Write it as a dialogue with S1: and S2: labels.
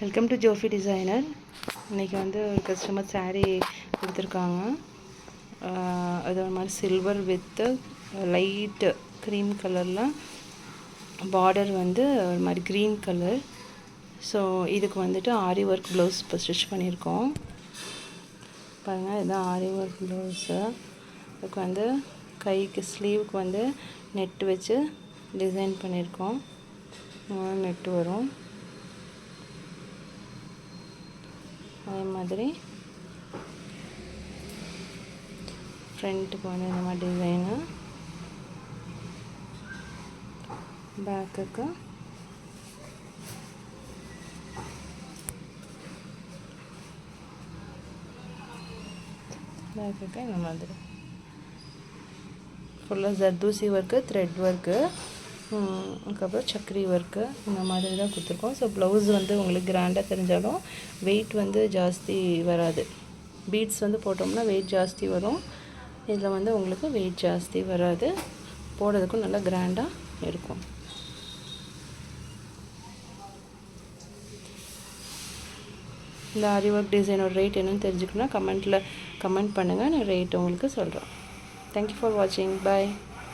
S1: Welcome to ஜோஃபி designer. இன்றைக்கி வந்து ஒரு கஸ்டமர் saree கொடுத்துருக்காங்க. அது ஒரு மாதிரி சில்வர் வித்து லைட்டு க்ரீம் கலரில் பார்டர் வந்து ஒரு மாதிரி க்ரீன் கலர். ஸோ இதுக்கு வந்துட்டு ஆரி ஒர்க் ப்ளவுஸ் இப்போ ஸ்டிச் பண்ணியிருக்கோம். பாருங்கள், இதுதான் ஆரி ஒர்க் ப்ளவுஸு. இதுக்கு வந்து கைக்கு ஸ்லீவுக்கு வந்து நெட் வச்சு டிசைன் பண்ணியிருக்கோம். நெட்டு வரும். அதே மாதிரி ஃப்ரண்ட்டுக்கு வந்து இந்த மாதிரி டிசைனு, பேக்குக்கு இந்த மாதிரி ஃபுல்லாக ஜர்தூசி ஒர்க்கு, த்ரெட் ஒர்க்கு, அதுக்கப்புறம் சக்கரி ஒர்க்கு, இந்த மாதிரி தான் கொடுத்துருக்கோம். ஸோ ப்ளவுஸ் வந்து உங்களுக்கு கிராண்டாக தெரிஞ்சாலும் வெயிட் வந்து ஜாஸ்தி வராது. பீட்ஸ் வந்து போட்டோம்னா வெயிட் ஜாஸ்தி வரும். இதில் வந்து உங்களுக்கு வெயிட் ஜாஸ்தி வராது. போடுறதுக்கும் நல்லா கிராண்டாக இருக்கும். இந்த ஆரி ஒர்க் டிசைனோட ரேட் என்னன்னு தெரிஞ்சுக்கணுன்னா கமெண்ட் பண்ணுங்கள். நான் ரேட் உங்களுக்கு சொல்கிறேன். தேங்க்யூ ஃபார் வாட்சிங். பாய்.